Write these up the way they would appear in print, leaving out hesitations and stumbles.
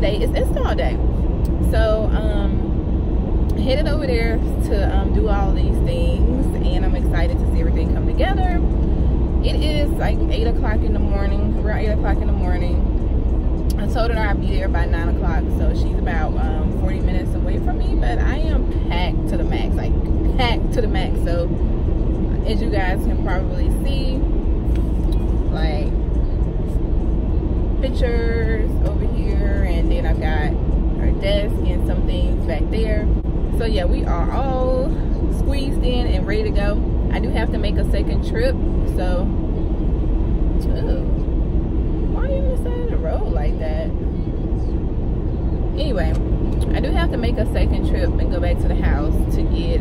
today is install day. So headed over there to do all these things, and I'm excited to see everything come together. It is like 8 o'clock in the morning. We're 8 o'clock in the morning. I told her I'd be there by 9 o'clock, so she's about 40 minutes away from me, but I am packed to the max, like packed to the max. So as you guys can probably see, like pictures over here, and then I've got our desk and some things back there. So yeah, we are all squeezed in and ready to go. I do have to make a second trip, so why are you on the side of the road like that? Anyway, I do have to make a second trip and go back to the house to get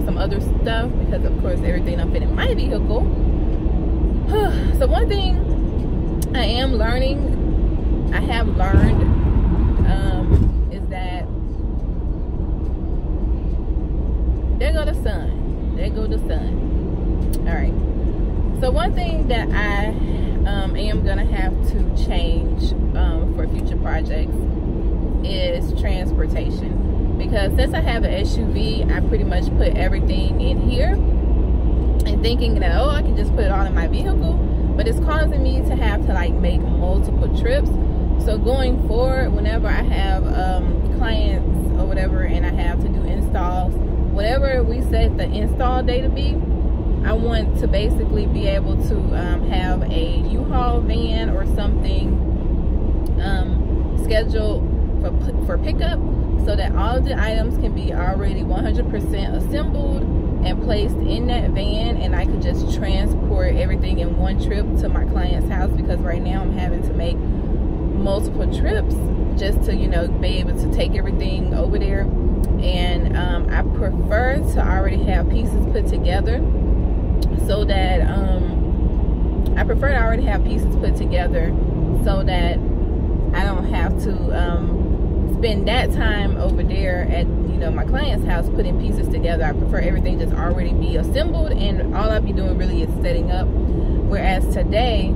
some other stuff, because of course everything I'm fitting in my vehicle. So one thing I am learning, I have learned, is that there go the sun. There go the sun. All right. So one thing that I am gonna have to change for future projects is transportation, because since I have an SUV, I pretty much put everything in here and thinking that, oh, I can just put it all in my vehicle, but it's causing me to have to like make multiple trips. So going forward, whenever I have clients or whatever, and I have to do installs, whatever we set the install day to be, I want to basically be able to have a U-Haul van or something scheduled for pickup, so that all of the items can be already 100% assembled and placed in that van, and I could just transport everything in one trip to my client's house, because right now I'm having to make multiple trips just to, you know, be able to take everything over there. And I prefer to already have pieces put together, so that I don't have to spend that time over there at, you know, my client's house putting pieces together. I prefer everything just already be assembled, and all I'll be doing really is setting up. Whereas today,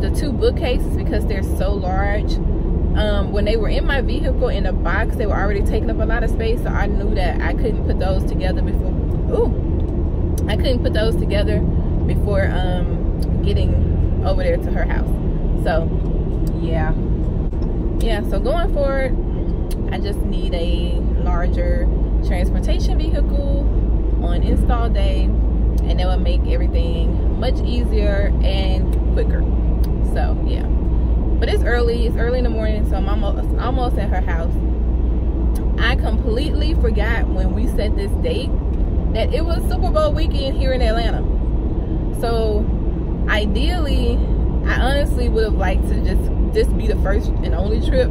the two bookcases, because they're so large, when they were in my vehicle in a box, they were already taking up a lot of space, so I knew that I couldn't put those together before getting over there to her house. So yeah, so going forward, I just need a larger transportation vehicle on install day, and that will make everything much easier and quicker. So yeah, but it's early in the morning, so I'm almost at her house. I completely forgot when we set this date that it was Super Bowl weekend here in Atlanta. So ideally, I honestly would have liked to this be the first and only trip,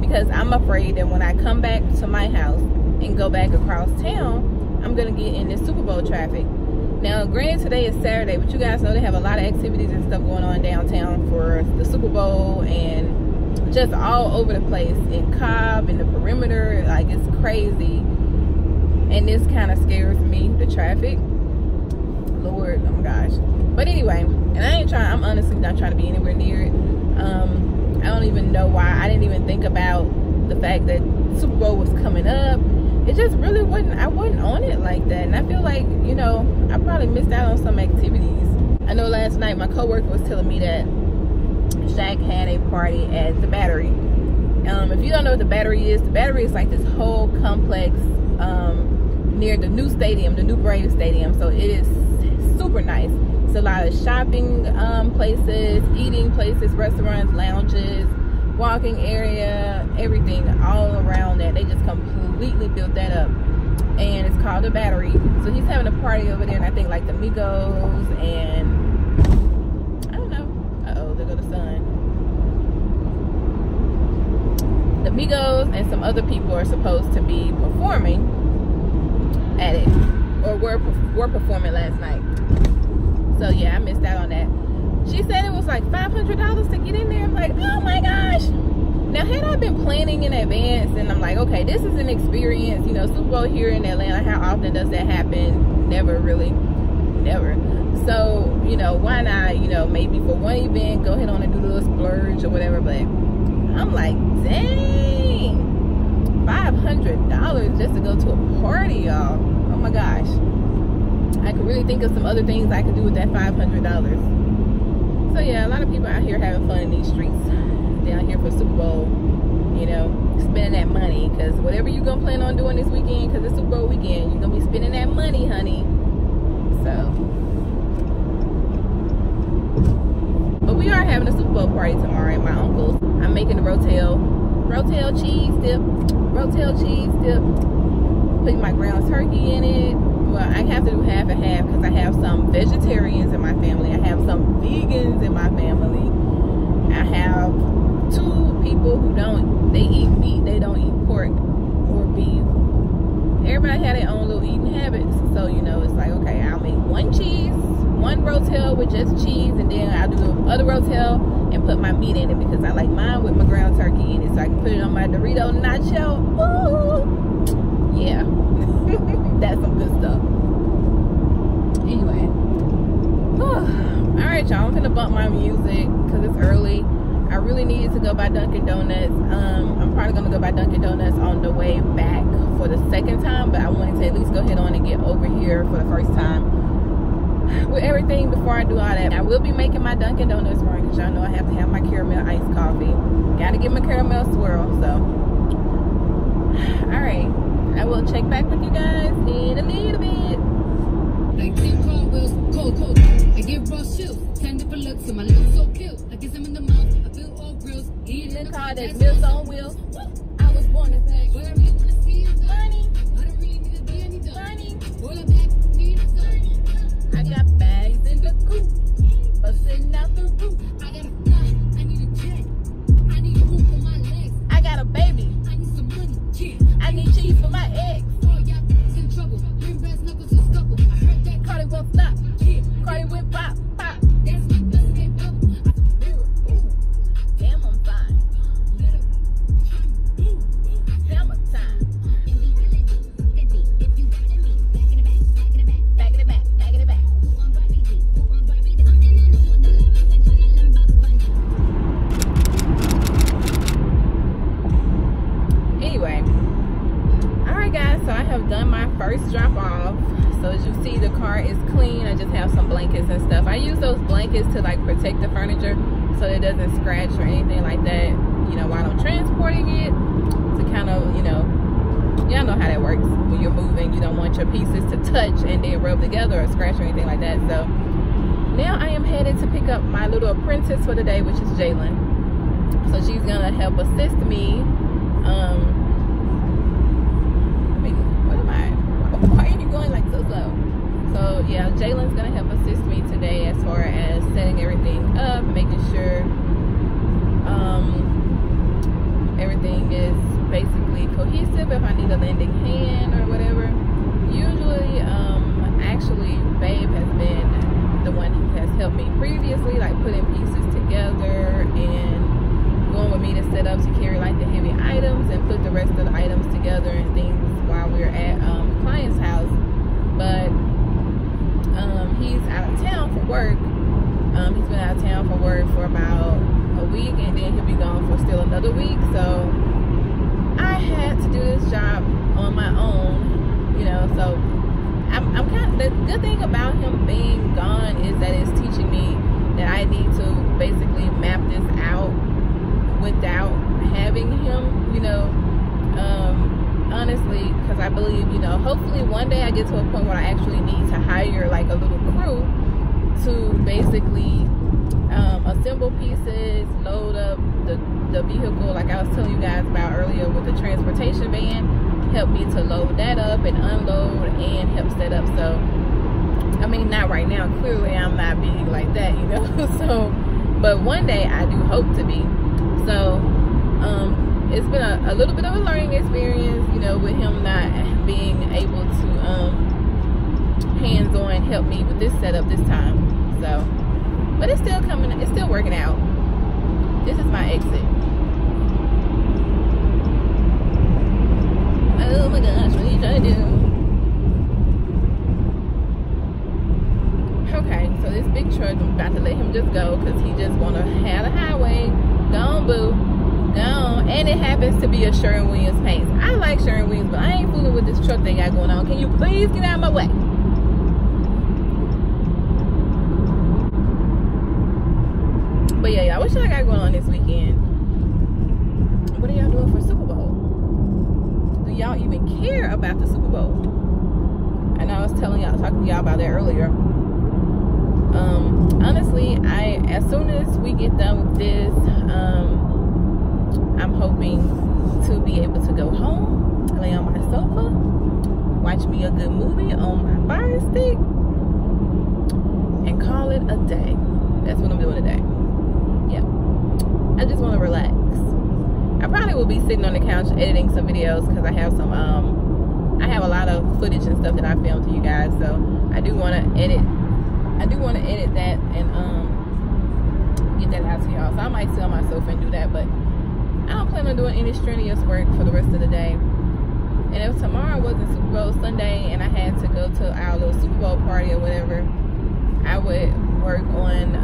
because I'm afraid that when I come back to my house and go back across town, I'm gonna get in this Super Bowl traffic. Now, granted, today is Saturday, but you guys know they have a lot of activities and stuff going on downtown for the Super Bowl, and just all over the place in Cobb and the perimeter. Like, it's crazy, and this kind of scares me, the traffic. Lord, oh my gosh. But anyway, and I'm honestly not trying to be anywhere near it. I don't even know why I didn't even think about the fact that Super Bowl was coming up. It just really I wasn't on it like that. And I feel like, you know, I probably missed out on some activities. I know last night my coworker was telling me that Shaq had a party at the Battery. If you don't know what the Battery is like this whole complex near the new stadium, the new Braves stadium. So it is super nice. It's a lot of shopping places, eating places, restaurants, lounges, walking area, everything all around that. They just completely built that up, and it's called the Battery. So he's having a party over there, and I think like the Migos and I don't know. Uh-oh, there goes the sun. The Migos and some other people are supposed to be performing at it, or were performing last night. So yeah, I missed out on that. She said it was like $500 to get in there. I'm like, oh my gosh. Now, had I been planning in advance, and I'm like, okay, this is an experience, you know, Super Bowl here in Atlanta, how often does that happen? Never really, never. So, you know, why not, you know, maybe for one event, go ahead on and do a little splurge or whatever. But I'm I'm like, dang, $500 just to go to a party, y'all. Oh my gosh. I could really think of some other things I could do with that $500. So yeah, a lot of people out here having fun in these streets down here for Super Bowl, you know, spending that money, because whatever you're gonna plan on doing this weekend, because it's Super Bowl weekend, you're gonna be spending that money, honey. So, but we are having a Super Bowl party tomorrow at my uncle's. I'm making the rotel cheese dip, putting my ground turkey in it. Well, I have to do half and half because I have some vegetarians in my family. I have some vegans in my family. I have 2 people who they eat meat, they don't eat pork or beef. Everybody had their own little eating habits. So, you know, it's like, okay, I'll make one rotel with just cheese, and then I'll do the other rotel and put my meat in it, because I like mine with my ground turkey in it, so I can put it on my Dorito nacho. Woo! Yeah. That's some good stuff. Anyway. Alright, y'all, I'm gonna bump my music because it's early. I really needed to go by Dunkin' Donuts. I'm probably gonna go by Dunkin' Donuts on the way back for the second time, but I wanted to at least go ahead on and get over here for the first time with everything before I do all that. I will be making my Dunkin' Donuts run, because y'all know I have to have my caramel iced coffee. Gotta get my caramel swirl. So, alright, I will check back with you guys in a little bit. Like 10 car wheels, cold. I get raw chills, 10 different looks, and my looks so cute. I kiss them in the mouth, I feel all grills. Eating a car that's Meals on Wheels. I was born to say, what I really wanna see is money. I don't really need to be any done. Money. All I back need is money. I got bags in the coop, busting out the roof. I gotta fly, I need a jet. I need room for my legs. I got a baby, I need some money, yeah. I need cheese for my eggs. All y'all in trouble, bring brass knuckles and scuffle. I heard that Cardi won't stop, yeah. Cardi went pop, pop. That's my best game bubble. Ooh, damn, I'm fine. Summertime. Back in the back. Anyway, alright guys, so I have done my first drop off. So as you see, the car is clean. I just have some blankets and stuff. I use those blankets to like protect the furniture so it doesn't scratch or anything like that, you know, while I'm transporting it, to kind of, you know, y'all know how that works. When you're moving, you don't want your pieces to touch and then rub together or scratch or anything like that. So now I am headed to pick up my little apprentice for the day, which is Jalen. So she's gonna help assist me. Why are you going like so slow? So yeah, Jalen's gonna help assist me today as far as setting everything up, making sure everything is basically cohesive. If I need a lending hand or whatever, usually actually Babe has been the one who has helped me previously, like putting pieces together and going with me to set up to carry like the heavy items and put the rest of the items together and things while we're at client's house. But he's out of town for work. He's been out of town for work for about a week, and then he'll be gone for still another week. So I had to do this job on my own, you know. So I'm kind of, the good thing about him being gone is that it's teaching me that I need to basically map this out without having him, you know. Honestly, because I believe, you know, hopefully one day I get to a point where I actually need to hire like a little crew to basically assemble pieces, load up the vehicle, like I was telling you guys about earlier with the transportation van, help me to load that up and unload and help set up. So I mean, not right now, clearly I'm not being like that, you know. So but one day I do hope to be. So it's been a little bit of a learning experience, you know, with him not being able to hands-on help me with this setup this time. So, but it's still coming, it's still working out. This is my exit. Oh my gosh, what are you trying to do? Okay, so this big truck, I'm about to let him just go because he just want to have the highway. Gone, boo. gone. And it happens to be a Sherwin-Williams paint. I like Sherwin-Williams, but I ain't fooling with this truck they got going on. Can you please get out of my way? But yeah, y'all, what y'all got going on this weekend? What are y'all doing for Super Bowl? Do y'all even care about the Super Bowl? I know I was talking to y'all about that earlier. Honestly, as soon as we get done with this, I'm hoping to be able to go home, lay on my sofa, watch me a good movie on my Fire Stick, and call it a day. That's what I'm doing today. Yeah, I just want to relax. I probably will be sitting on the couch editing some videos because I have some I have a lot of footage and stuff that I filmed for you guys, so I do want to edit that and get that out to y'all. So I might sit on my sofa and do that, but I don't plan on doing any strenuous work for the rest of the day. And if tomorrow wasn't Super Bowl Sunday and I had to go to our little Super Bowl party or whatever, I would work on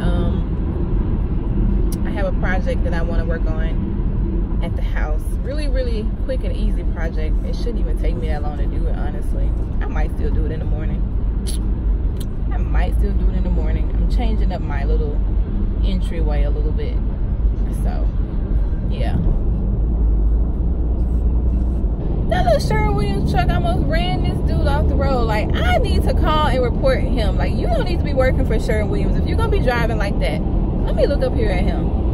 I have a project that I want to work on at the house. Really, really quick and easy project. It shouldn't even take me that long to do it, honestly. I might still do it in the morning. I'm changing up my little entryway a little bit. So, yeah. That little Sherwin-Williams truck almost ran this dude off the road. Like, I need to call and report him. Like, you don't need to be working for Sherwin-Williams if you're going to be driving like that. Let me look up here at him.